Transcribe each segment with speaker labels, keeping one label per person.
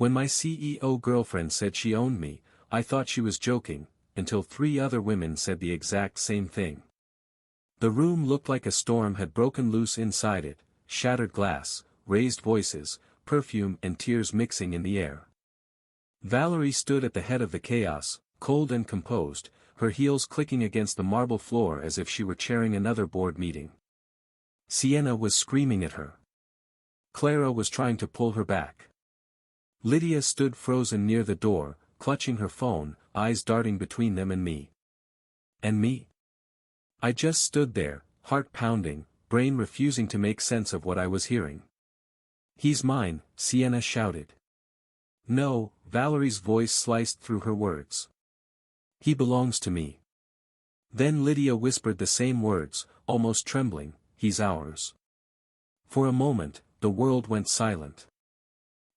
Speaker 1: When my CEO girlfriend said she owned me, I thought she was joking, until 3 other women said the exact same thing. The room looked like a storm had broken loose inside it, shattered glass, raised voices, perfume and tears mixing in the air. Valerie stood at the head of the chaos, cold and composed, her heels clicking against the marble floor as if she were chairing another board meeting. Sienna was screaming at her. Clara was trying to pull her back. Lydia stood frozen near the door, clutching her phone, eyes darting between them and me. And me? I just stood there, heart pounding, brain refusing to make sense of what I was hearing. "He's mine," Sienna shouted. "No," Valerie's voice sliced through her words. "He belongs to me." Then Lydia whispered the same words, almost trembling, "He's ours." For a moment, the world went silent.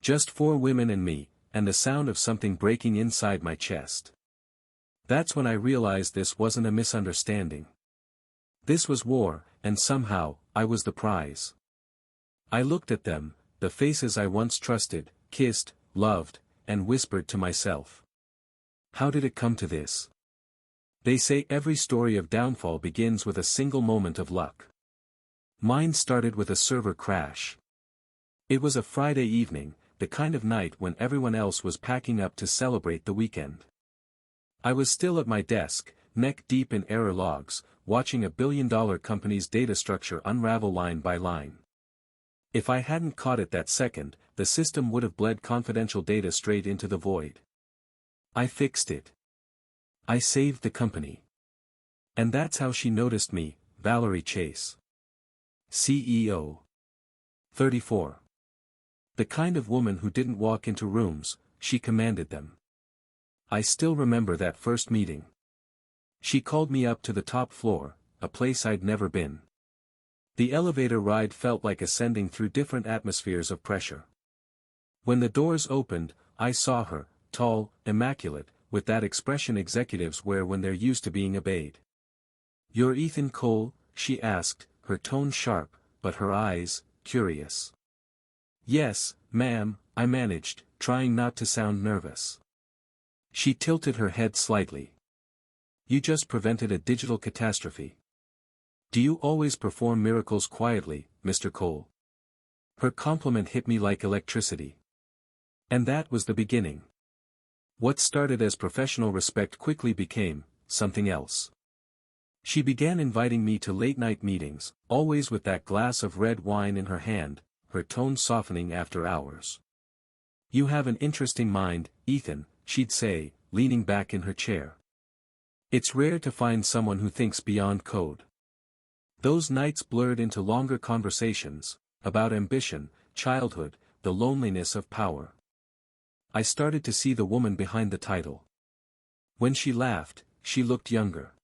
Speaker 1: Just 4 women and me, and the sound of something breaking inside my chest. That's when I realized this wasn't a misunderstanding. This was war, and somehow, I was the prize. I looked at them, the faces I once trusted, kissed, loved, and whispered to myself. How did it come to this? They say every story of downfall begins with a single moment of luck. Mine started with a server crash. It was a Friday evening, the kind of night when everyone else was packing up to celebrate the weekend. I was still at my desk, neck deep in error logs, watching a billion-dollar company's data structure unravel line by line. If I hadn't caught it that second, the system would have bled confidential data straight into the void. I fixed it. I saved the company. And that's how she noticed me, Valerie Chase. CEO. 34. The kind of woman who didn't walk into rooms, she commanded them. I still remember that first meeting. She called me up to the top floor, a place I'd never been. The elevator ride felt like ascending through different atmospheres of pressure. When the doors opened, I saw her, tall, immaculate, with that expression executives wear when they're used to being obeyed. "You're Ethan Cole?" she asked, her tone sharp, but her eyes, curious. "Yes, ma'am," I managed, trying not to sound nervous. She tilted her head slightly. "You just prevented a digital catastrophe. Do you always perform miracles quietly, Mr. Cole?" Her compliment hit me like electricity. And that was the beginning. What started as professional respect quickly became something else. She began inviting me to late-night meetings, always with that glass of red wine in her hand, her tone softening after hours. "You have an interesting mind, Ethan," she'd say, leaning back in her chair. "It's rare to find someone who thinks beyond code." Those nights blurred into longer conversations, about ambition, childhood, the loneliness of power. I started to see the woman behind the title. When she laughed, she looked younger.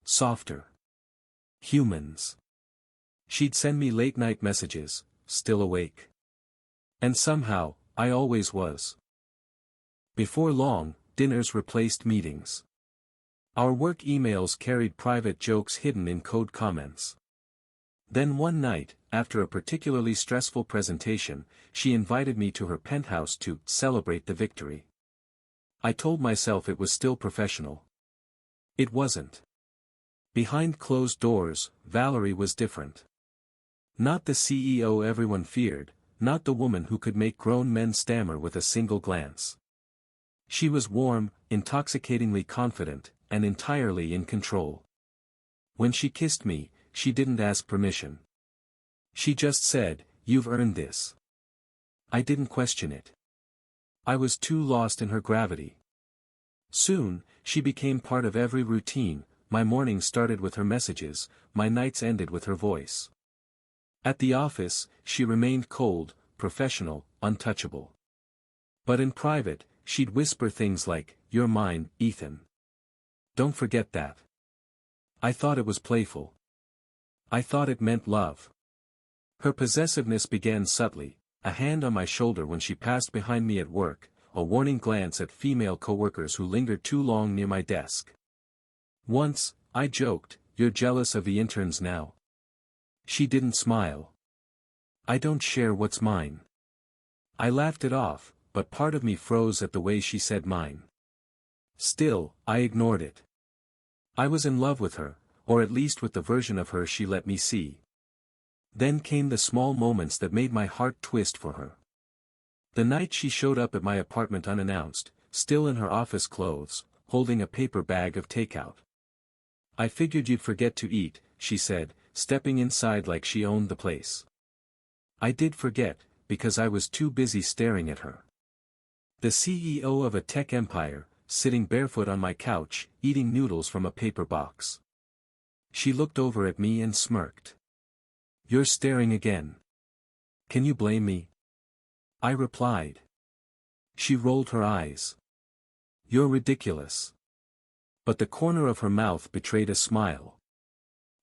Speaker 1: Softer. Humans. She'd send me late-night messages, still awake. And somehow, I always was. Before long, dinners replaced meetings. Our work emails carried private jokes hidden in code comments. Then one night, after a particularly stressful presentation, she invited me to her penthouse to celebrate the victory. I told myself it was still professional. It wasn't. Behind closed doors, Valerie was different. Not the CEO everyone feared, not the woman who could make grown men stammer with a single glance. She was warm, intoxicatingly confident, and entirely in control. When she kissed me, she didn't ask permission. She just said, "You've earned this." I didn't question it. I was too lost in her gravity. Soon, she became part of every routine. My mornings started with her messages, my nights ended with her voice. At the office, she remained cold, professional, untouchable. But in private, she'd whisper things like, "You're mine, Ethan. Don't forget that." I thought it was playful. I thought it meant love. Her possessiveness began subtly, a hand on my shoulder when she passed behind me at work, a warning glance at female coworkers who lingered too long near my desk. Once, I joked, "You're jealous of the interns now." She didn't smile. "I don't share what's mine." I laughed it off, but part of me froze at the way she said mine. Still, I ignored it. I was in love with her, or at least with the version of her she let me see. Then came the small moments that made my heart twist for her. The night she showed up at my apartment unannounced, still in her office clothes, holding a paper bag of takeout. "I figured you'd forget to eat," she said, stepping inside like she owned the place. I did forget, because I was too busy staring at her. The CEO of a tech empire, sitting barefoot on my couch, eating noodles from a paper box. She looked over at me and smirked. "You're staring again. Can you blame me?" I replied. She rolled her eyes. "You're ridiculous." But the corner of her mouth betrayed a smile.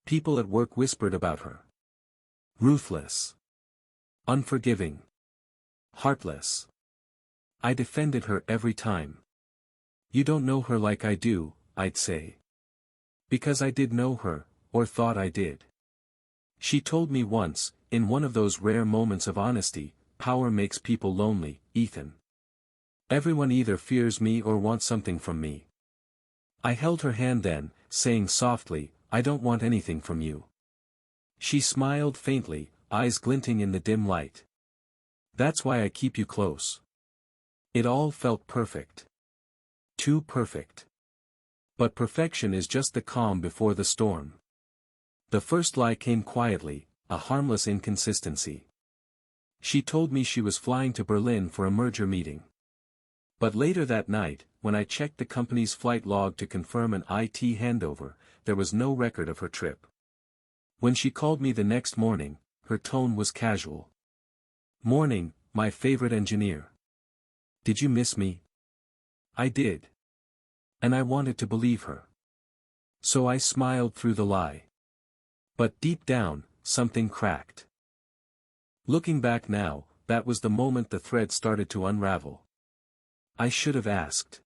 Speaker 1: People at work whispered about her. Ruthless. Unforgiving. Heartless. I defended her every time. "You don't know her like I do," I'd say. Because I did know her, or thought I did. She told me once, in one of those rare moments of honesty, "Power makes people lonely, Ethan. Everyone either fears me or wants something from me." I held her hand then, saying softly, "I don't want anything from you." She smiled faintly, eyes glinting in the dim light. "That's why I keep you close." It all felt perfect. Too perfect. But perfection is just the calm before the storm. The first lie came quietly, a harmless inconsistency. She told me she was flying to Berlin for a merger meeting. But later that night, when I checked the company's flight log to confirm an IT handover, there was no record of her trip. When she called me the next morning, her tone was casual. "Morning, my favorite engineer. Did you miss me?" I did. And I wanted to believe her. So I smiled through the lie. But deep down, something cracked. Looking back now, that was the moment the thread started to unravel. I should have asked.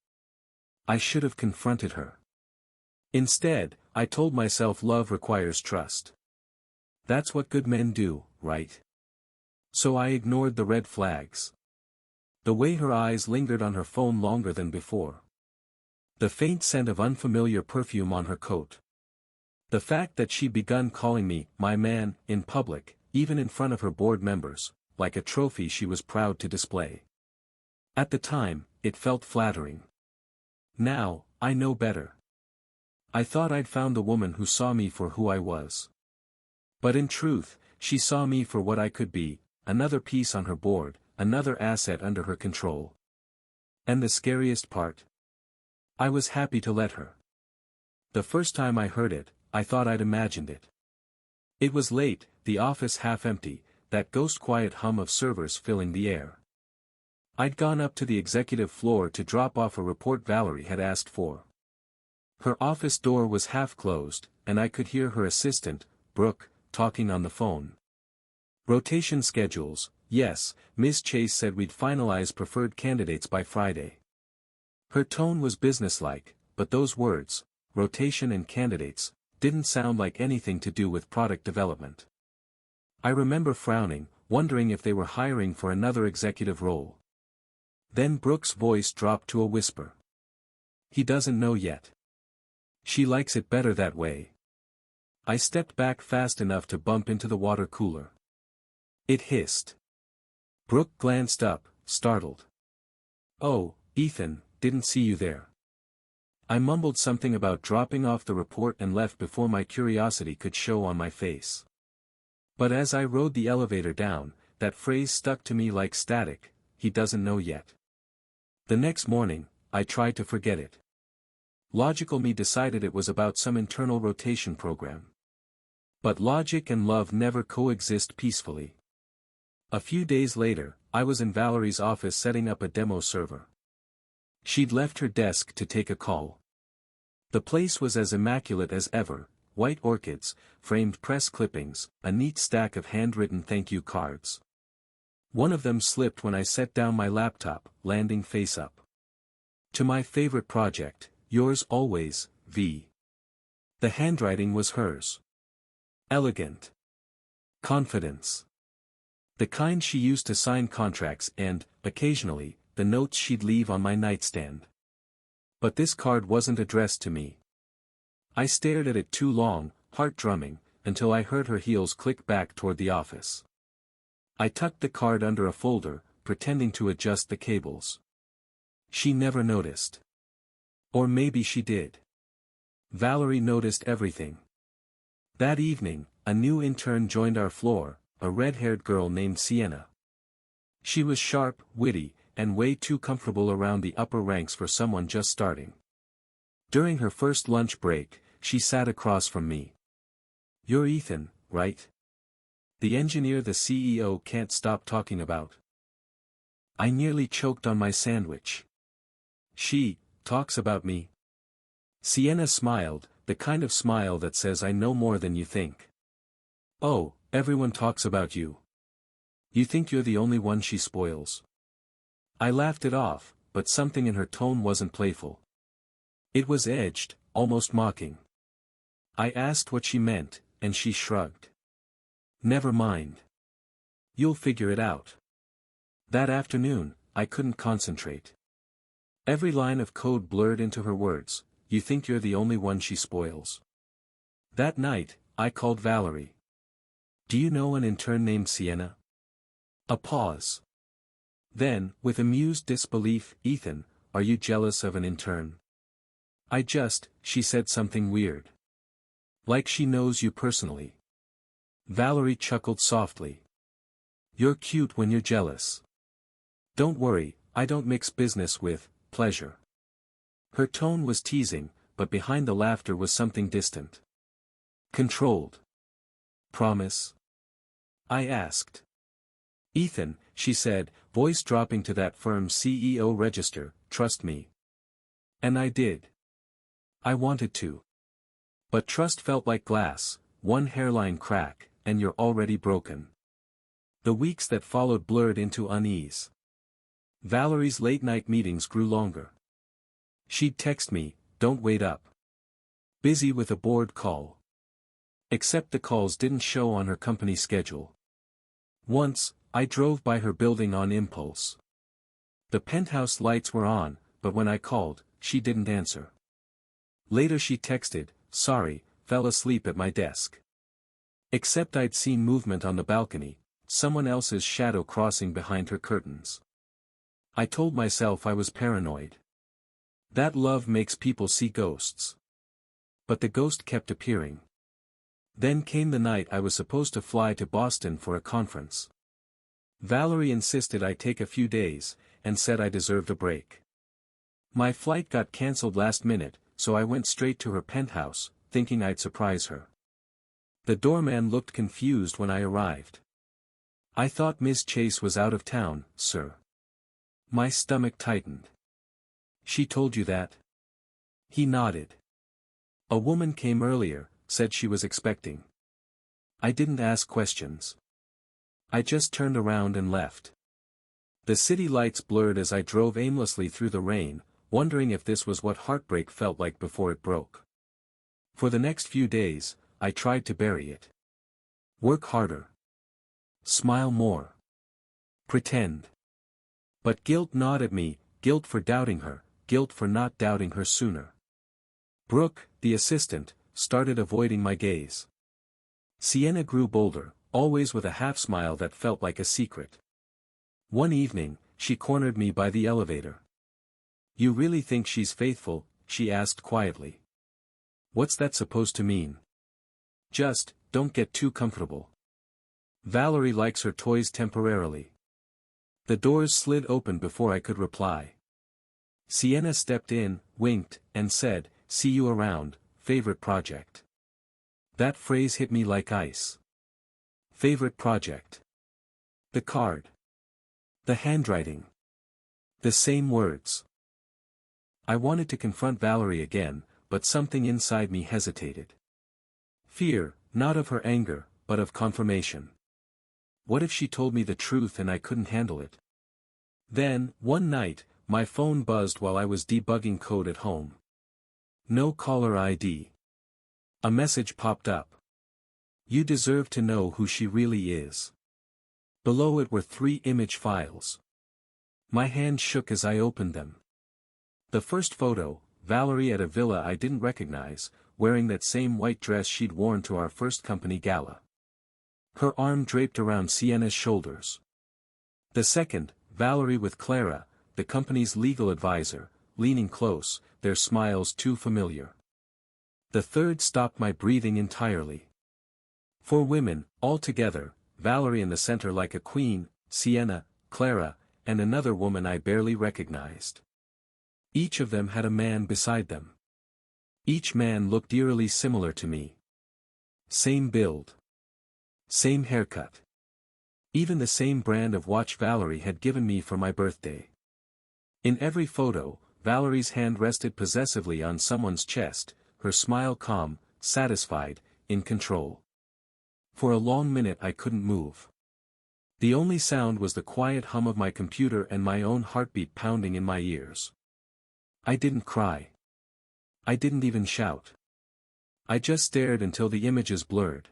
Speaker 1: I should have confronted her. Instead, I told myself love requires trust. That's what good men do, right? So I ignored the red flags. The way her eyes lingered on her phone longer than before. The faint scent of unfamiliar perfume on her coat. The fact that she'd begun calling me, "my man," in public, even in front of her board members, like a trophy she was proud to display. At the time, it felt flattering. Now, I know better. I thought I'd found the woman who saw me for who I was. But in truth, she saw me for what I could be, another piece on her board, another asset under her control. And the scariest part? I was happy to let her. The first time I heard it, I thought I'd imagined it. It was late, the office half empty, that ghost quiet hum of servers filling the air. I'd gone up to the executive floor to drop off a report Valerie had asked for. Her office door was half closed, and I could hear her assistant, Brooke, talking on the phone. Rotation schedules, yes, Miss Chase said we'd finalize preferred candidates by Friday. Her tone was businesslike, but those words, rotation and candidates, didn't sound like anything to do with product development. I remember frowning, wondering if they were hiring for another executive role. Then Brooke's voice dropped to a whisper. "He doesn't know yet. She likes it better that way." I stepped back fast enough to bump into the water cooler. It hissed. Brooke glanced up, startled. "Oh, Ethan, didn't see you there." I mumbled something about dropping off the report and left before my curiosity could show on my face. But as I rode the elevator down, that phrase stuck to me like static, "He doesn't know yet." The next morning, I tried to forget it. Logical me decided it was about some internal rotation program. But logic and love never coexist peacefully. A few days later, I was in Valerie's office setting up a demo server. She'd left her desk to take a call. The place was as immaculate as ever, white orchids, framed press clippings, a neat stack of handwritten thank you cards. One of them slipped when I set down my laptop, landing face up. "To my favorite project, yours always, V." The handwriting was hers. Elegant. Confidence. The kind she used to sign contracts and, occasionally, the notes she'd leave on my nightstand. But this card wasn't addressed to me. I stared at it too long, heart drumming, until I heard her heels click back toward the office. I tucked the card under a folder, pretending to adjust the cables. She never noticed. Or maybe she did. Valerie noticed everything. That evening, a new intern joined our floor, a red-haired girl named Sienna. She was sharp, witty, and way too comfortable around the upper ranks for someone just starting. During her first lunch break, she sat across from me. "You're Ethan, right? The engineer the CEO can't stop talking about." I nearly choked on my sandwich. "She talks about me?" Sienna smiled, the kind of smile that says I know more than you think. "Oh, everyone talks about you. You think you're the only one she spoils." I laughed it off, but something in her tone wasn't playful. It was edged, almost mocking. I asked what she meant, and she shrugged. "Never mind. You'll figure it out." That afternoon, I couldn't concentrate. Every line of code blurred into her words. "You think you're the only one she spoils." That night, I called Valerie. "Do you know an intern named Sienna?" A pause. Then, with amused disbelief, "Ethan, are you jealous of an intern?" She said something weird. "Like she knows you personally." Valerie chuckled softly. "You're cute when you're jealous. Don't worry, I don't mix business with pleasure." Her tone was teasing, but behind the laughter was something distant. "Controlled. Promise?" I asked. "Ethan," she said, voice dropping to that firm's CEO register, "trust me." And I did. I wanted to. But trust felt like glass, one hairline crack, and you're already broken. The weeks that followed blurred into unease. Valerie's late-night meetings grew longer. She'd text me, "Don't wait up. Busy with a board call." Except the calls didn't show on her company schedule. Once, I drove by her building on impulse. The penthouse lights were on, but when I called, she didn't answer. Later she texted, "Sorry, fell asleep at my desk." Except I'd seen movement on the balcony, someone else's shadow crossing behind her curtains. I told myself I was paranoid. That love makes people see ghosts. But the ghost kept appearing. Then came the night I was supposed to fly to Boston for a conference. Valerie insisted I take a few days, and said I deserved a break. My flight got cancelled last minute, so I went straight to her penthouse, thinking I'd surprise her. The doorman looked confused when I arrived. "I thought Miss Chase was out of town, sir." My stomach tightened. "She told you that?" He nodded. "A woman came earlier, said she was expecting." I didn't ask questions. I just turned around and left. The city lights blurred as I drove aimlessly through the rain, wondering if this was what heartbreak felt like before it broke. For the next few days, I tried to bury it. Work harder. Smile more. Pretend. But guilt gnawed at me, guilt for doubting her, guilt for not doubting her sooner. Brooke, the assistant, started avoiding my gaze. Sienna grew bolder, always with a half-smile that felt like a secret. One evening, she cornered me by the elevator. "You really think she's faithful?" she asked quietly. "What's that supposed to mean?" "Just, don't get too comfortable. Valerie likes her toys temporarily." The doors slid open before I could reply. Sienna stepped in, winked, and said, "See you around, favorite project." That phrase hit me like ice. Favorite project. The card. The handwriting. The same words. I wanted to confront Valerie again, but something inside me hesitated. Fear, not of her anger, but of confirmation. What if she told me the truth and I couldn't handle it? Then, one night, my phone buzzed while I was debugging code at home. No caller ID. A message popped up. "You deserve to know who she really is." Below it were 3 image files. My hand shook as I opened them. The first photo, Valerie at a villa I didn't recognize, wearing that same white dress she'd worn to our first company gala. Her arm draped around Sienna's shoulders. The second, Valerie with Clara, the company's legal advisor, leaning close, their smiles too familiar. The third stopped my breathing entirely. 4 women, all together, Valerie in the center like a queen, Sienna, Clara, and another woman I barely recognized. Each of them had a man beside them. Each man looked eerily similar to me. Same build. Same haircut. Even the same brand of watch Valerie had given me for my birthday. In every photo, Valerie's hand rested possessively on someone's chest, her smile calm, satisfied, in control. For a long minute I couldn't move. The only sound was the quiet hum of my computer and my own heartbeat pounding in my ears. I didn't cry. I didn't even shout. I just stared until the images blurred.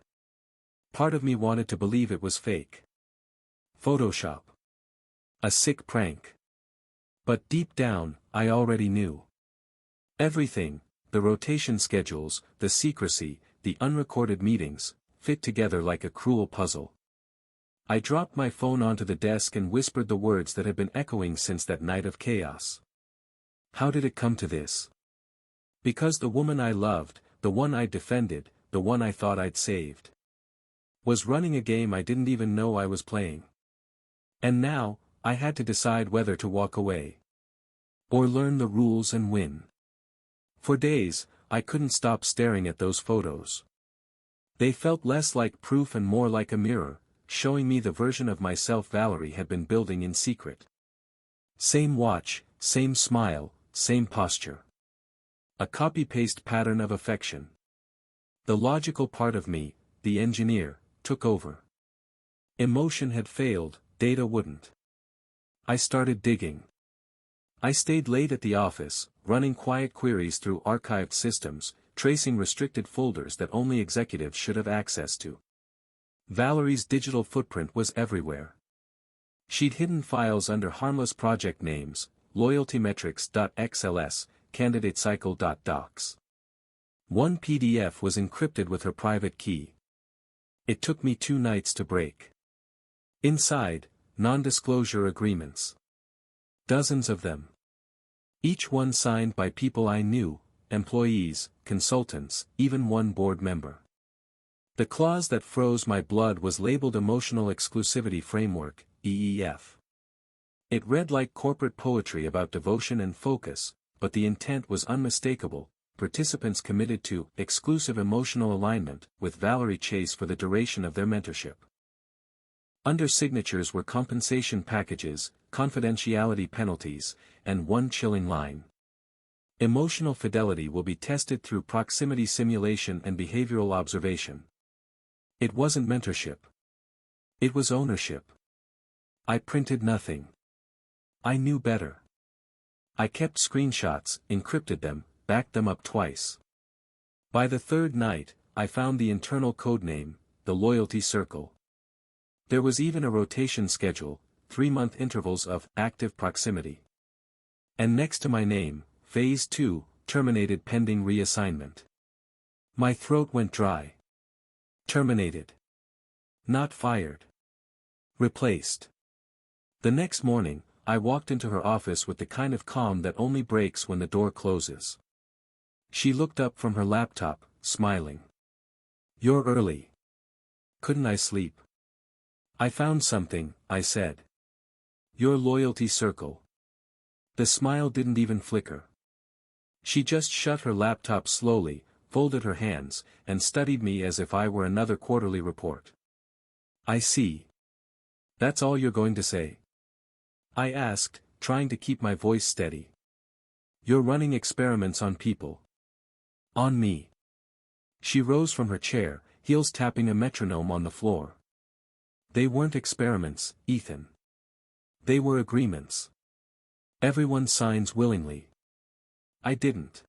Speaker 1: Part of me wanted to believe it was fake. Photoshop. A sick prank. But deep down, I already knew. Everything, the rotation schedules, the secrecy, the unrecorded meetings, fit together like a cruel puzzle. I dropped my phone onto the desk and whispered the words that had been echoing since that night of chaos. How did it come to this? Because the woman I loved, the one I'd defended, the one I thought I'd saved, was running a game I didn't even know I was playing. And now, I had to decide whether to walk away. Or learn the rules and win. For days, I couldn't stop staring at those photos. They felt less like proof and more like a mirror, showing me the version of myself Valerie had been building in secret. Same watch, same smile, same posture. A copy-paste pattern of affection. The logical part of me, the engineer, took over. Emotion had failed, data wouldn't. I started digging. I stayed late at the office, running quiet queries through archived systems, tracing restricted folders that only executives should have access to. Valerie's digital footprint was everywhere. She'd hidden files under harmless project names, loyaltymetrics.xls, candidatecycle.docs. One PDF was encrypted with her private key. It took me 2 nights to break. Inside, non-disclosure agreements. Dozens of them. Each one signed by people I knew, employees, consultants, even one board member. The clause that froze my blood was labeled Emotional Exclusivity Framework, EEF. It read like corporate poetry about devotion and focus, but the intent was unmistakable. Participants committed to exclusive emotional alignment with Valerie Chase for the duration of their mentorship. Under signatures were compensation packages, confidentiality penalties, and one chilling line. Emotional fidelity will be tested through proximity simulation and behavioral observation. It wasn't mentorship. It was ownership. I printed nothing. I knew better. I kept screenshots, encrypted them, backed them up twice. By the 3rd night, I found the internal codename, the Loyalty Circle. There was even a rotation schedule, 3-month intervals of active proximity. And next to my name, Phase 2, terminated pending reassignment. My throat went dry. Terminated. Not fired. Replaced. The next morning, I walked into her office with the kind of calm that only breaks when the door closes. She looked up from her laptop, smiling. "You're early." Couldn't I sleep? "I found something," I said. "Your loyalty circle." The smile didn't even flicker. She just shut her laptop slowly, folded her hands, and studied me as if I were another quarterly report. "I see. That's all you're going to say?" I asked, trying to keep my voice steady. "You're running experiments on people." "On me." She rose from her chair, heels tapping a metronome on the floor. "They weren't experiments, Ethan. They were agreements. Everyone signs willingly. I didn't."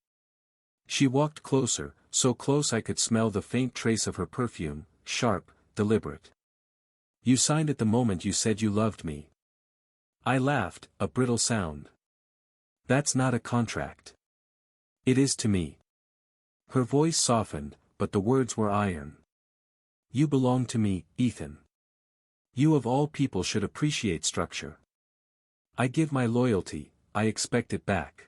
Speaker 1: She walked closer, so close I could smell the faint trace of her perfume, sharp, deliberate. "You signed it the moment you said you loved me." I laughed, a brittle sound. That's not a contract. It is to me. Her voice softened, but the words were iron. You belong to me, Ethan. You of all people should appreciate structure. I give my loyalty, I expect it back.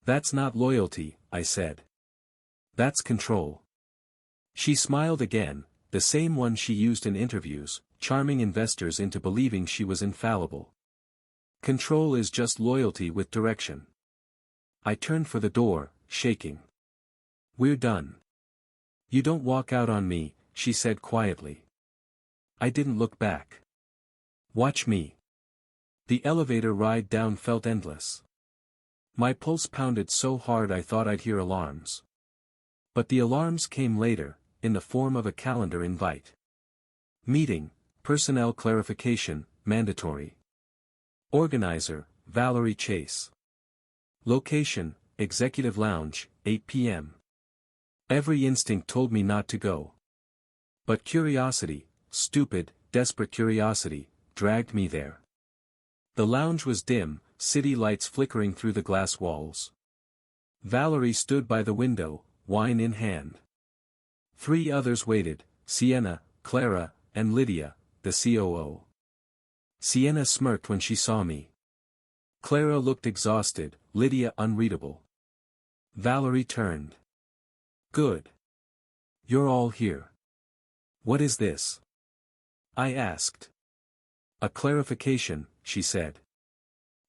Speaker 1: That's not loyalty, I said. That's control. She smiled again, the same one she used in interviews, charming investors into believing she was infallible. Control is just loyalty with direction. I turned for the door, shaking. We're done. You don't walk out on me, she said quietly. I didn't look back. Watch me. The elevator ride down felt endless. My pulse pounded so hard I thought I'd hear alarms. But the alarms came later, in the form of a calendar invite. Meeting, personnel clarification, mandatory. Organizer, Valerie Chase. Location, Executive Lounge, 8 p.m. Every instinct told me not to go. But curiosity, stupid, desperate curiosity, dragged me there. The lounge was dim, city lights flickering through the glass walls. Valerie stood by the window, wine in hand. 3 others waited, Sienna, Clara, and Lydia, the COO. Sienna smirked when she saw me. Clara looked exhausted, Lydia unreadable. Valerie turned. Good. You're all here. What is this? I asked. A clarification, she said.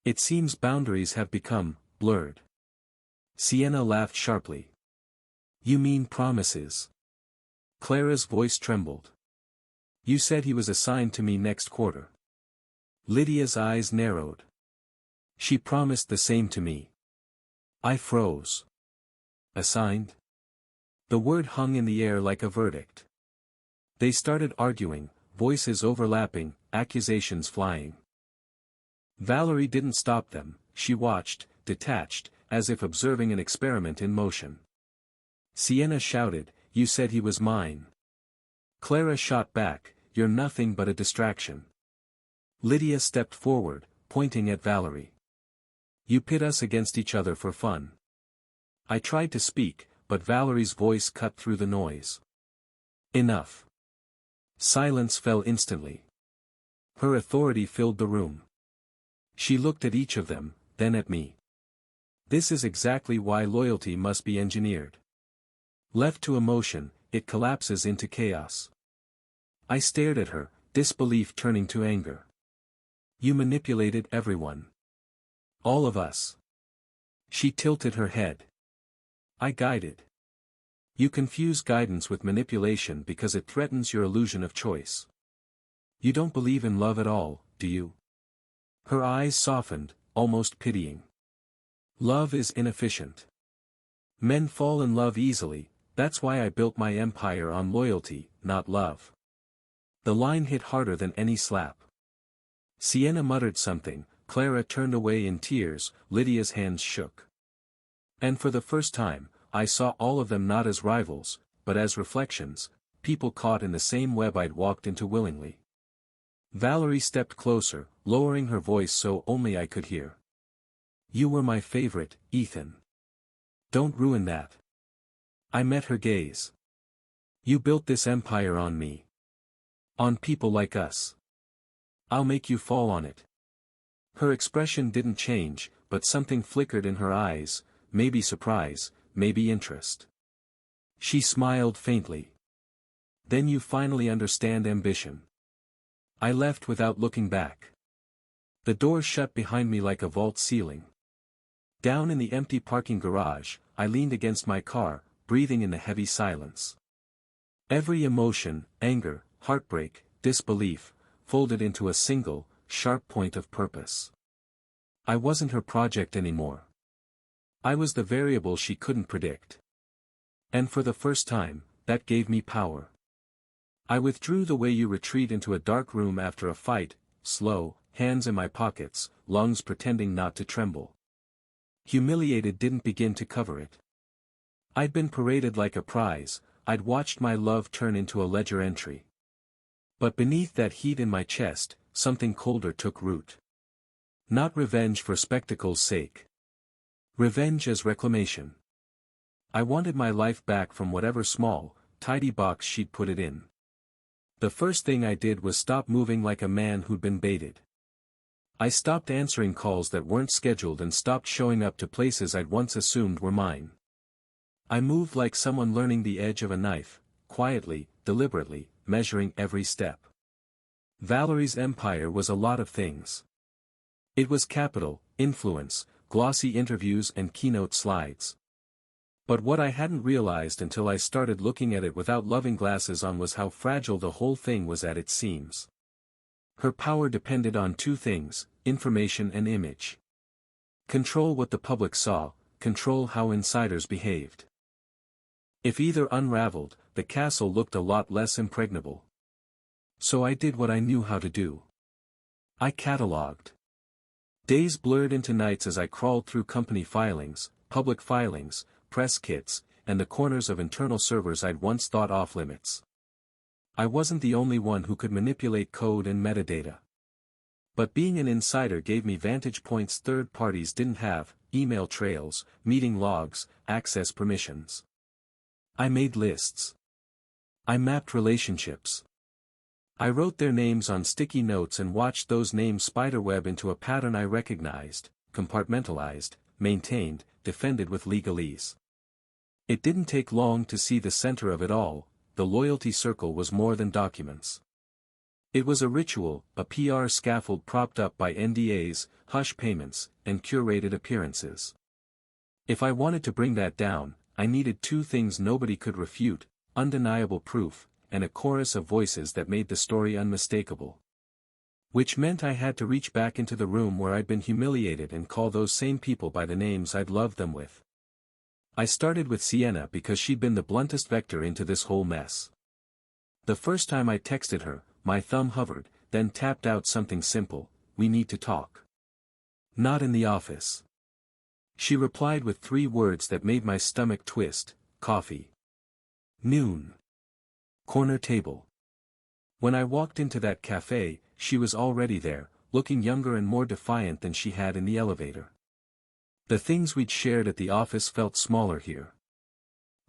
Speaker 1: It seems boundaries have become blurred. Sienna laughed sharply. You mean promises? Clara's voice trembled. You said he was assigned to me next quarter. Lydia's eyes narrowed. She promised the same to me. I froze. Assigned? The word hung in the air like a verdict. They started arguing, voices overlapping, accusations flying. Valerie didn't stop them, she watched, detached, as if observing an experiment in motion. Sienna shouted, You said he was mine. Clara shot back, You're nothing but a distraction. Lydia stepped forward, pointing at Valerie. You pit us against each other for fun. I tried to speak, but Valerie's voice cut through the noise. Enough. Silence fell instantly. Her authority filled the room. She looked at each of them, then at me. This is exactly why loyalty must be engineered. Left to emotion, it collapses into chaos. I stared at her, disbelief turning to anger. You manipulated everyone. All of us. She tilted her head. I guided. You confuse guidance with manipulation because it threatens your illusion of choice. You don't believe in love at all, do you? Her eyes softened, almost pitying. Love is inefficient. Men fall in love easily, that's why I built my empire on loyalty, not love. The line hit harder than any slap. Sienna muttered something, Clara turned away in tears, Lydia's hands shook. And for the first time, I saw all of them not as rivals, but as reflections, people caught in the same web I'd walked into willingly. Valerie stepped closer, lowering her voice so only I could hear. You were my favorite, Ethan. Don't ruin that. I met her gaze. You built this empire on me. On people like us. I'll make you fall on it. Her expression didn't change, but something flickered in her eyes, maybe surprise, maybe interest. She smiled faintly. Then you finally understand ambition. I left without looking back. The door shut behind me like a vault ceiling. Down in the empty parking garage, I leaned against my car, breathing in the heavy silence. Every emotion, anger, heartbreak, disbelief, folded into a single, sharp point of purpose. I wasn't her project anymore. I was the variable she couldn't predict. And for the first time, that gave me power. I withdrew the way you retreat into a dark room after a fight, slow, hands in my pockets, lungs pretending not to tremble. Humiliated didn't begin to cover it. I'd been paraded like a prize, I'd watched my love turn into a ledger entry. But beneath that heat in my chest, something colder took root. Not revenge for spectacle's sake. Revenge as reclamation. I wanted my life back from whatever small, tidy box she'd put it in. The first thing I did was stop moving like a man who'd been baited. I stopped answering calls that weren't scheduled and stopped showing up to places I'd once assumed were mine. I moved like someone learning the edge of a knife, quietly, deliberately, measuring every step. Valerie's empire was a lot of things. It was capital, influence, glossy interviews and keynote slides. But what I hadn't realized until I started looking at it without loving glasses on was how fragile the whole thing was at its seams. Her power depended on two things, information and image. Control what the public saw, control how insiders behaved. If either unraveled, the castle looked a lot less impregnable. So I did what I knew how to do. I catalogued. Days blurred into nights as I crawled through company filings, public filings, press kits, and the corners of internal servers I'd once thought off-limits. I wasn't the only one who could manipulate code and metadata. But being an insider gave me vantage points third parties didn't have: email trails, meeting logs, access permissions. I made lists. I mapped relationships. I wrote their names on sticky notes and watched those names spiderweb into a pattern I recognized, compartmentalized, maintained, defended with legalese. It didn't take long to see the center of it all. The loyalty circle was more than documents. It was a ritual, a PR scaffold propped up by NDAs, hush payments, and curated appearances. If I wanted to bring that down, I needed two things nobody could refute: undeniable proof, and a chorus of voices that made the story unmistakable. Which meant I had to reach back into the room where I'd been humiliated and call those same people by the names I'd loved them with. I started with Sienna because she'd been the bluntest vector into this whole mess. The first time I texted her, my thumb hovered, then tapped out something simple: "We need to talk." Not in the office. She replied with 3 words that made my stomach twist: coffee. Noon. Corner table. When I walked into that cafe, she was already there, looking younger and more defiant than she had in the elevator. The things we'd shared at the office felt smaller here.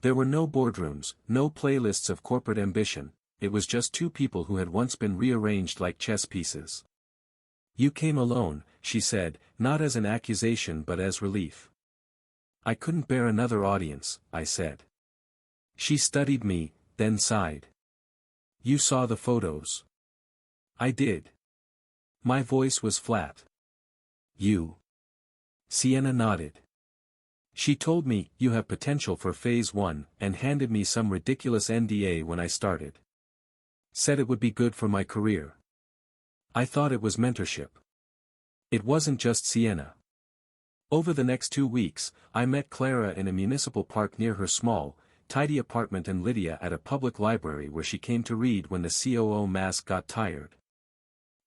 Speaker 1: There were no boardrooms, no playlists of corporate ambition. It was just two people who had once been rearranged like chess pieces. "You came alone," she said, not as an accusation but as relief. "I couldn't bear another audience," I said. She studied me, then sighed. "You saw the photos." I did. My voice was flat. "You?" Sienna nodded. She told me, "You have potential for phase 1, and handed me some ridiculous NDA when I started. Said it would be good for my career." I thought it was mentorship. It wasn't just Sienna. Over the next 2 weeks, I met Clara in a municipal park near her small, tidy apartment and Lydia at a public library where she came to read when the COO mask got tired.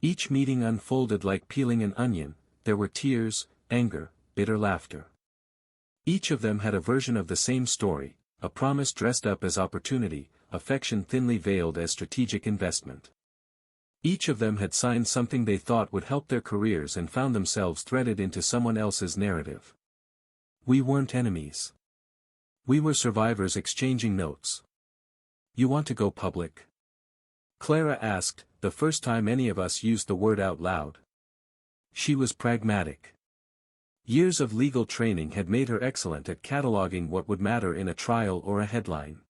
Speaker 1: Each meeting unfolded like peeling an onion. There were tears, anger, bitter laughter. Each of them had a version of the same story, a promise dressed up as opportunity, affection thinly veiled as strategic investment. Each of them had signed something they thought would help their careers and found themselves threaded into someone else's narrative. We weren't enemies. We were survivors exchanging notes. "You want to go public?" Clara asked, the first time any of us used the word out loud. She was pragmatic. Years of legal training had made her excellent at cataloging what would matter in a trial or a headline.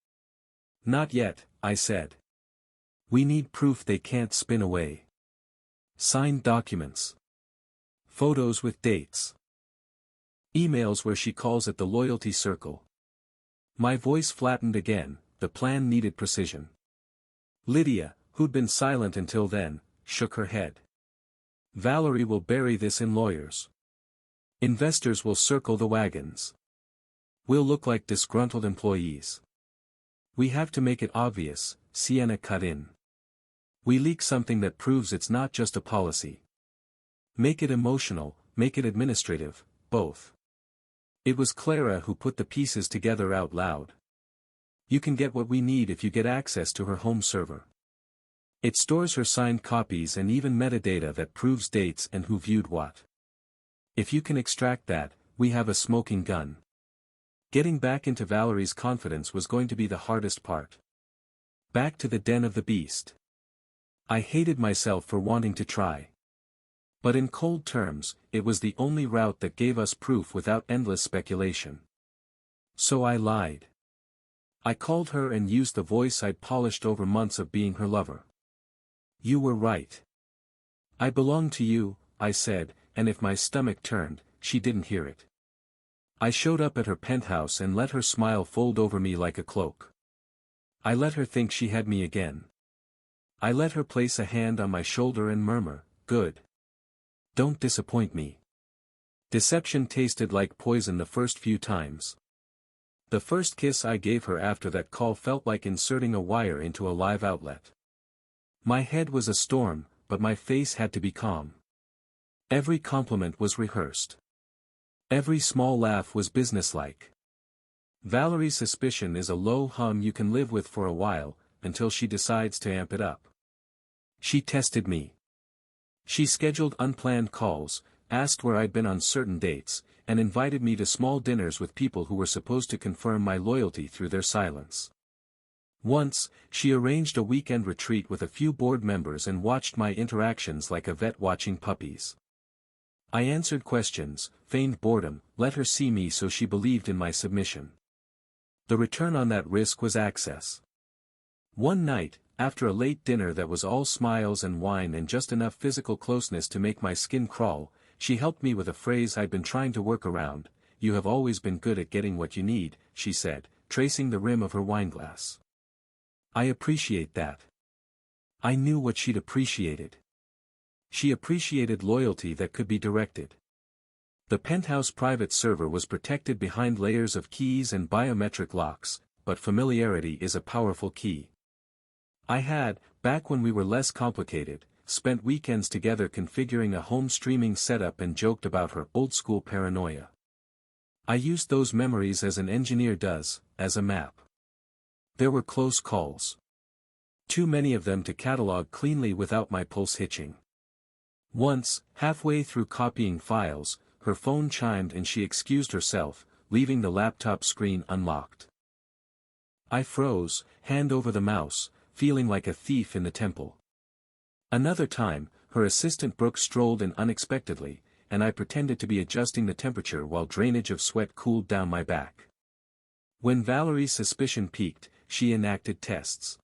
Speaker 1: "Not yet," I said. "We need proof they can't spin away. Signed documents. Photos with dates. Emails where she calls it the loyalty circle." My voice flattened again. The plan needed precision. Lydia, who'd been silent until then, shook her head. "Valerie will bury this in lawyers. Investors will circle the wagons. We'll look like disgruntled employees." "We have to make it obvious," Sienna cut in. "We leak something that proves it's not just a policy. Make it emotional, make it administrative, both." It was Clara who put the pieces together out loud. "You can get what we need if you get access to her home server. It stores her signed copies and even metadata that proves dates and who viewed what. If you can extract that, we have a smoking gun. Getting back into Valerie's confidence was going to be the hardest part. Back to the den of the beast. I hated myself for wanting to try. But in cold terms, it was the only route that gave us proof without endless speculation. So I lied. I called her and used the voice I'd polished over months of being her lover. You were right. I belong to you, I said, and if my stomach turned, she didn't hear it. I showed up at her penthouse and let her smile fold over me like a cloak. I let her think she had me again. I let her place a hand on my shoulder and murmur, "Good. Don't disappoint me." Deception tasted like poison the first few times. The first kiss I gave her after that call felt like inserting a wire into a live outlet. My head was a storm, but my face had to be calm. Every compliment was rehearsed. Every small laugh was businesslike. Valerie's suspicion is a low hum you can live with for a while, until she decides to amp it up. She tested me. She scheduled unplanned calls, asked where I'd been on certain dates, and invited me to small dinners with people who were supposed to confirm my loyalty through their silence. Once, she arranged a weekend retreat with a few board members and watched my interactions like a vet watching puppies. I answered questions, feigned boredom, let her see me so she believed in my submission. The return on that risk was access. One night, after a late dinner that was all smiles and wine and just enough physical closeness to make my skin crawl, she helped me with a phrase I'd been trying to work around. "You have always been good at getting what you need," she said, tracing the rim of her wineglass. I appreciate that. I knew what she'd appreciated. She appreciated loyalty that could be directed. The penthouse private server was protected behind layers of keys and biometric locks, but familiarity is a powerful key. I had, back when we were less complicated, spent weekends together configuring a home streaming setup and joked about her old-school paranoia. I used those memories as an engineer does, as a map. There were close calls. Too many of them to catalog cleanly without my pulse hitching. Once, halfway through copying files, her phone chimed and she excused herself, leaving the laptop screen unlocked. I froze, hand over the mouse, feeling like a thief in the temple. Another time, her assistant Brooke strolled in unexpectedly, and I pretended to be adjusting the temperature while drainage of sweat cooled down my back. When Valerie's suspicion peaked, she enacted tests.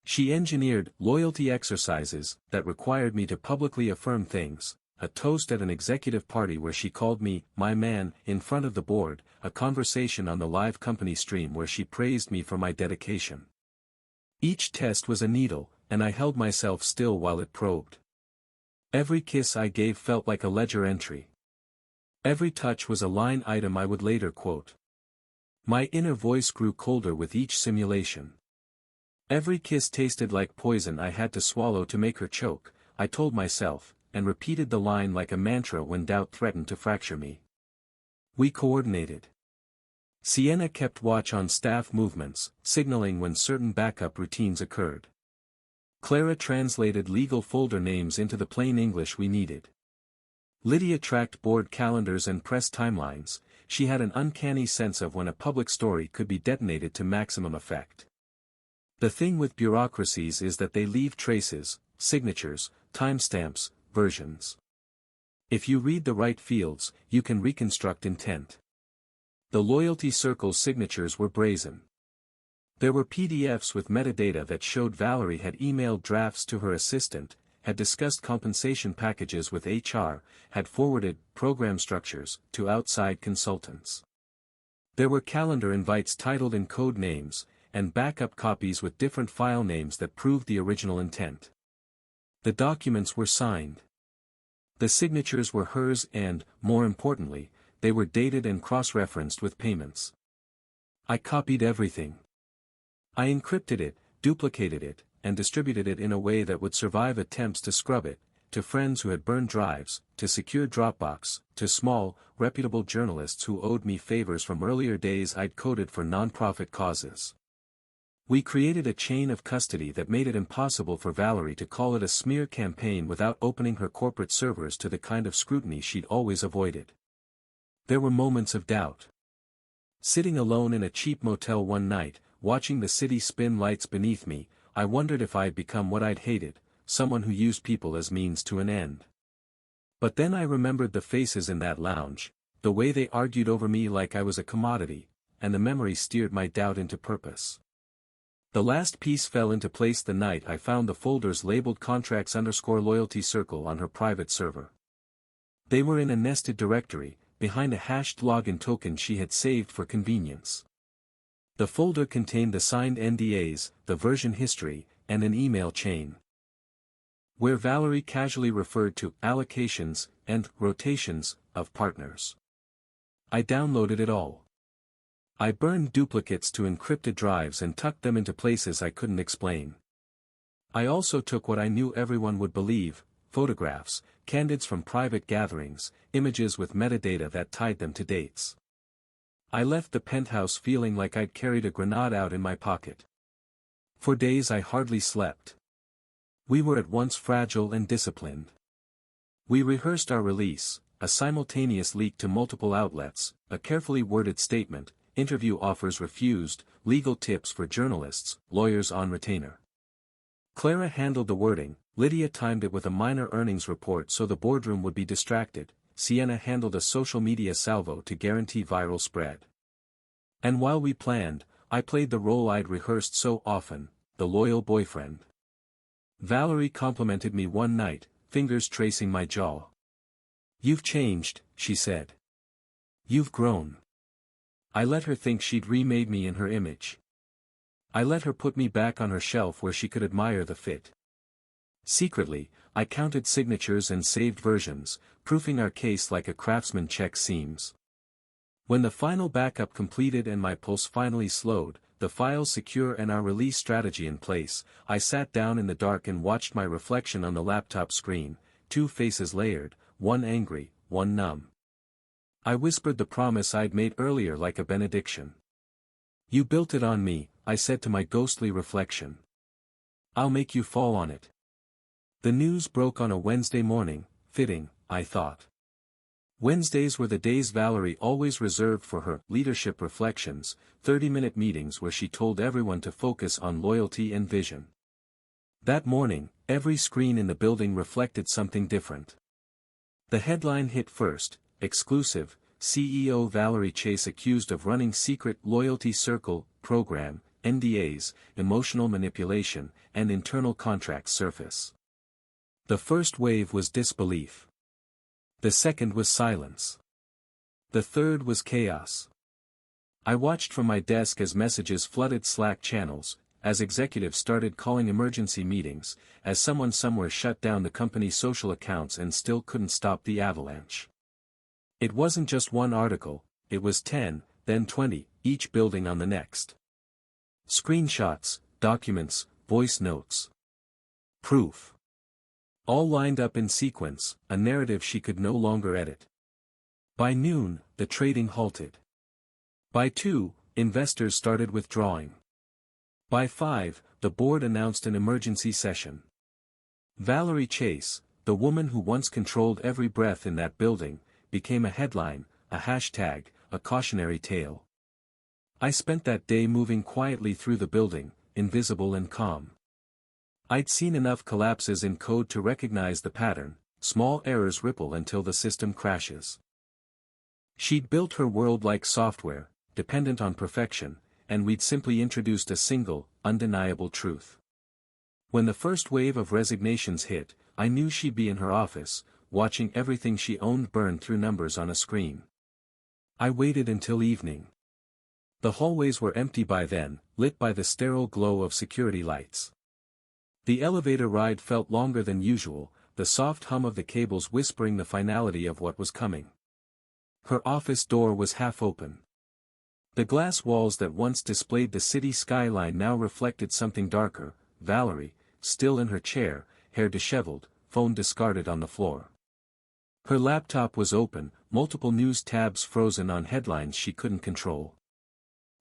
Speaker 1: She engineered loyalty exercises that required me to publicly affirm things, a toast at an executive party where she called me "my man" in front of the board, a conversation on the live company stream where she praised me for my dedication. Each test was a needle, and I held myself still while it probed. Every kiss I gave felt like a ledger entry. Every touch was a line item I would later quote. My inner voice grew colder with each simulation. Every kiss tasted like poison I had to swallow to make her choke, I told myself, and repeated the line like a mantra when doubt threatened to fracture me. We coordinated. Sienna kept watch on staff movements, signaling when certain backup routines occurred. Clara translated legal folder names into the plain English we needed. Lydia tracked board calendars and press timelines. She had an uncanny sense of when a public story could be detonated to maximum effect. The thing with bureaucracies is that they leave traces, signatures, timestamps, versions. If you read the right fields, you can reconstruct intent. The loyalty circle's signatures were brazen. There were PDFs with metadata that showed Valerie had emailed drafts to her assistant, had discussed compensation packages with HR, had forwarded program structures to outside consultants. There were calendar invites titled in code names, and backup copies with different file names that proved the original intent. The documents were signed. The signatures were hers and, more importantly, they were dated and cross-referenced with payments. I copied everything. I encrypted it, duplicated it, and distributed it in a way that would survive attempts to scrub it, to friends who had burned drives, to secure Dropbox, to small, reputable journalists who owed me favors from earlier days I'd coded for nonprofit causes. We created a chain of custody that made it impossible for Valerie to call it a smear campaign without opening her corporate servers to the kind of scrutiny she'd always avoided. There were moments of doubt. Sitting alone in a cheap motel one night, watching the city spin lights beneath me, I wondered if I'd become what I'd hated, someone who used people as means to an end. But then I remembered the faces in that lounge, the way they argued over me like I was a commodity, and the memory steered my doubt into purpose. The last piece fell into place the night I found the folders labeled contracts_loyalty circle on her private server. They were in a nested directory, behind a hashed login token she had saved for convenience. The folder contained the signed NDAs, the version history, and an email chain, where Valerie casually referred to allocations and rotations of partners. I downloaded it all. I burned duplicates to encrypted drives and tucked them into places I couldn't explain. I also took what I knew everyone would believe, photographs, candids from private gatherings, images with metadata that tied them to dates. I left the penthouse feeling like I'd carried a grenade out in my pocket. For days I hardly slept. We were at once fragile and disciplined. We rehearsed our release, a simultaneous leak to multiple outlets, a carefully worded statement, interview offers refused, legal tips for journalists, lawyers on retainer. Clara handled the wording, Lydia timed it with a minor earnings report so the boardroom would be distracted, Sienna handled a social media salvo to guarantee viral spread. And while we planned, I played the role I'd rehearsed so often, the loyal boyfriend. Valerie complimented me one night, fingers tracing my jaw. "You've changed," she said. "You've grown." I let her think she'd remade me in her image. I let her put me back on her shelf where she could admire the fit. Secretly, I counted signatures and saved versions, proofing our case like a craftsman checks seams. When the final backup completed and my pulse finally slowed, the files secure and our release strategy in place, I sat down in the dark and watched my reflection on the laptop screen, two faces layered, one angry, one numb. I whispered the promise I'd made earlier like a benediction. "You built it on me," I said to my ghostly reflection. "I'll make you fall on it." The news broke on a Wednesday morning, fitting, I thought. Wednesdays were the days Valerie always reserved for her leadership reflections, 30-minute meetings where she told everyone to focus on loyalty and vision. That morning, every screen in the building reflected something different. The headline hit first, exclusive, CEO Valerie Chase accused of running secret loyalty circle program, NDAs, emotional manipulation, and internal contracts surface. The first wave was disbelief. The second was silence. The third was chaos. I watched from my desk as messages flooded Slack channels, as executives started calling emergency meetings, as someone somewhere shut down the company's social accounts and still couldn't stop the avalanche. It wasn't just one article, it was 10, then 20, each building on the next. Screenshots, documents, voice notes. Proof. All lined up in sequence, a narrative she could no longer edit. By noon, the trading halted. By 2, investors started withdrawing. By 5, the board announced an emergency session. Valerie Chase, the woman who once controlled every breath in that building, became a headline, a hashtag, a cautionary tale. I spent that day moving quietly through the building, invisible and calm. I'd seen enough collapses in code to recognize the pattern, small errors ripple until the system crashes. She'd built her world like software, dependent on perfection, and we'd simply introduced a single, undeniable truth. When the first wave of resignations hit, I knew she'd be in her office, watching everything she owned burn through numbers on a screen. I waited until evening. The hallways were empty by then, lit by the sterile glow of security lights. The elevator ride felt longer than usual, the soft hum of the cables whispering the finality of what was coming. Her office door was half open. The glass walls that once displayed the city skyline now reflected something darker. Valerie, still in her chair, hair disheveled, phone discarded on the floor. Her laptop was open, multiple news tabs frozen on headlines she couldn't control.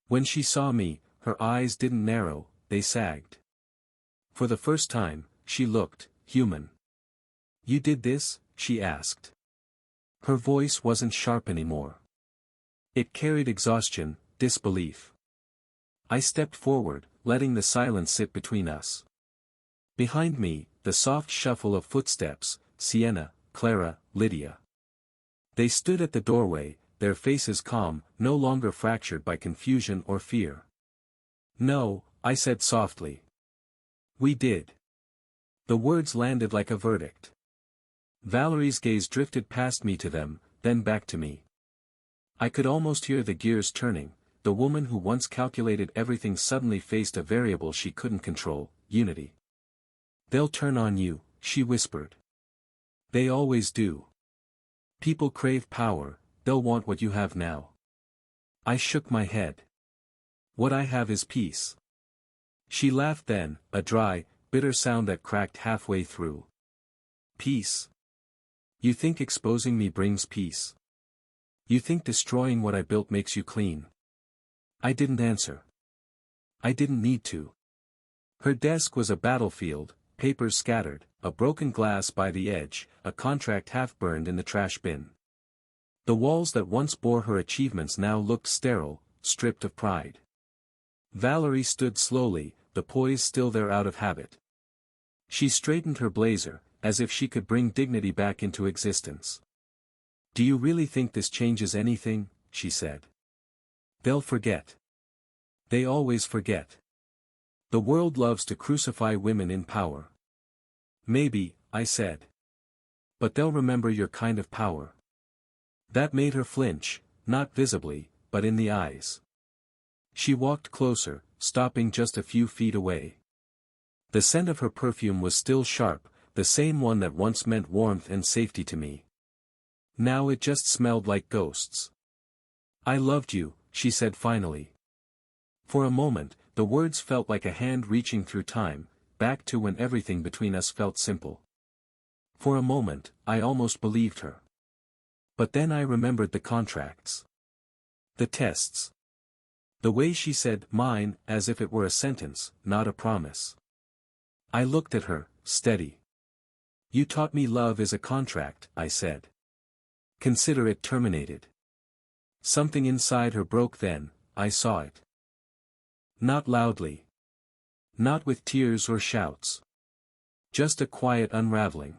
Speaker 1: When she saw me, her eyes didn't narrow, they sagged. For the first time, she looked human. "You did this?" she asked. Her voice wasn't sharp anymore. It carried exhaustion, disbelief. I stepped forward, letting the silence sit between us. Behind me, the soft shuffle of footsteps, Sienna, Clara, Lydia. They stood at the doorway, their faces calm, no longer fractured by confusion or fear. "No," I said softly. "We did." The words landed like a verdict. Valerie's gaze drifted past me to them, then back to me. I could almost hear the gears turning. The woman who once calculated everything suddenly faced a variable she couldn't control, unity. "They'll turn on you," she whispered. "They always do. People crave power, they'll want what you have now." I shook my head. "What I have is peace." She laughed then, a dry, bitter sound that cracked halfway through. "Peace? You think exposing me brings peace? You think destroying what I built makes you clean?" I didn't answer. I didn't need to. Her desk was a battlefield, papers scattered, a broken glass by the edge, a contract half burned in the trash bin. The walls that once bore her achievements now looked sterile, stripped of pride. Valerie stood slowly, the poise still there out of habit. She straightened her blazer, as if she could bring dignity back into existence. "Do you really think this changes anything?" she said. "They'll forget. They always forget. The world loves to crucify women in power." "Maybe," I said. "But they'll remember your kind of power." That made her flinch, not visibly, but in the eyes. She walked closer, stopping just a few feet away. The scent of her perfume was still sharp, the same one that once meant warmth and safety to me. Now it just smelled like ghosts. "I loved you," she said finally. For a moment, the words felt like a hand reaching through time, back to when everything between us felt simple. For a moment, I almost believed her. But then I remembered the contracts. The tests. The way she said "mine" as if it were a sentence, not a promise. I looked at her, steady. "You taught me love is a contract," I said. "Consider it terminated." Something inside her broke then, I saw it. Not loudly. Not with tears or shouts. Just a quiet unraveling.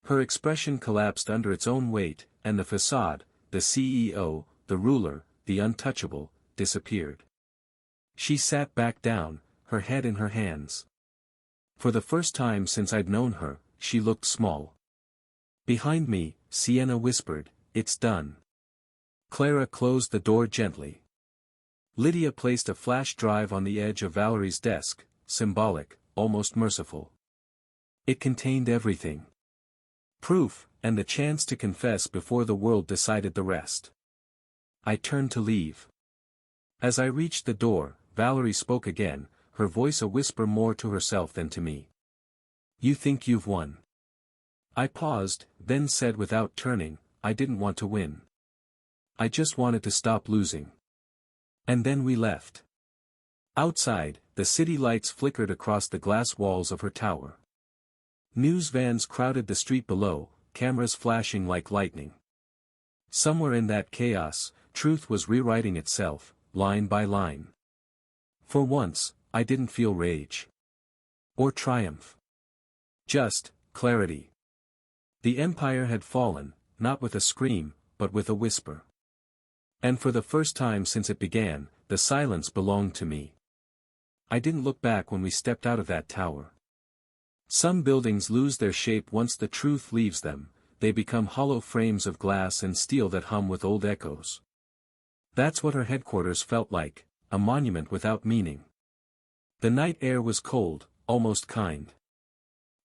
Speaker 1: Her expression collapsed under its own weight, and the facade, the CEO, the ruler, the untouchable, disappeared. She sat back down, her head in her hands. For the first time since I'd known her, she looked small. Behind me, Sienna whispered, "It's done." Clara closed the door gently. Lydia placed a flash drive on the edge of Valerie's desk, symbolic, almost merciful. It contained everything. Proof, and the chance to confess before the world decided the rest. I turned to leave. As I reached the door, Valerie spoke again, her voice a whisper more to herself than to me. "You think you've won." I paused, then said without turning, "I didn't want to win. I just wanted to stop losing." And then we left. Outside, the city lights flickered across the glass walls of her tower. News vans crowded the street below, cameras flashing like lightning. Somewhere in that chaos, truth was rewriting itself, line by line. For once, I didn't feel rage. Or triumph. Just clarity. The empire had fallen, not with a scream, but with a whisper. And for the first time since it began, the silence belonged to me. I didn't look back when we stepped out of that tower. Some buildings lose their shape once the truth leaves them, they become hollow frames of glass and steel that hum with old echoes. That's what her headquarters felt like, a monument without meaning. The night air was cold, almost kind.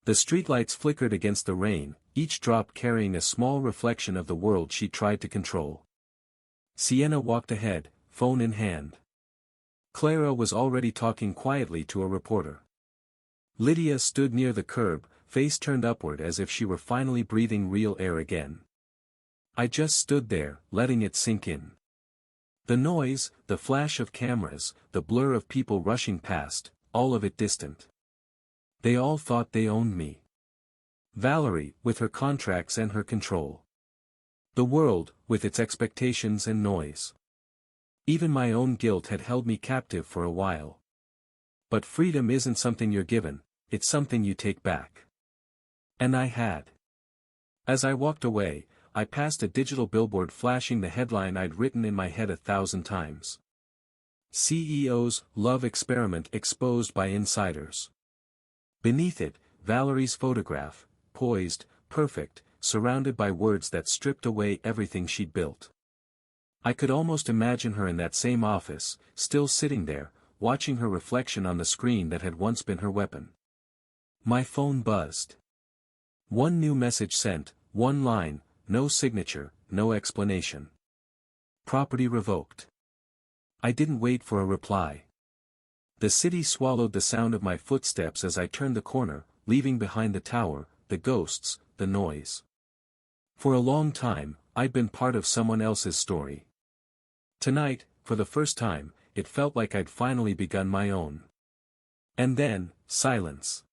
Speaker 1: The streetlights flickered against the rain, each drop carrying a small reflection of the world she tried to control. Sienna walked ahead, phone in hand. Clara was already talking quietly to a reporter. Lydia stood near the curb, face turned upward as if she were finally breathing real air again. I just stood there, letting it sink in. The noise, the flash of cameras, the blur of people rushing past, all of it distant. They all thought they owned me. Valerie, with her contracts and her control. The world, with its expectations and noise. Even my own guilt had held me captive for a while. But freedom isn't something you're given, it's something you take back. And I had. As I walked away, I passed a digital billboard flashing the headline I'd written in my head 1,000 times. CEO's love experiment exposed by insiders. Beneath it, Valerie's photograph, poised, perfect, surrounded by words that stripped away everything she'd built. I could almost imagine her in that same office, still sitting there, watching her reflection on the screen that had once been her weapon. My phone buzzed. One new message sent, one line, no signature, no explanation. Property revoked. I didn't wait for a reply. The city swallowed the sound of my footsteps as I turned the corner, leaving behind the tower, the ghosts, the noise. For a long time, I'd been part of someone else's story. Tonight, for the first time, it felt like I'd finally begun my own. And then, silence.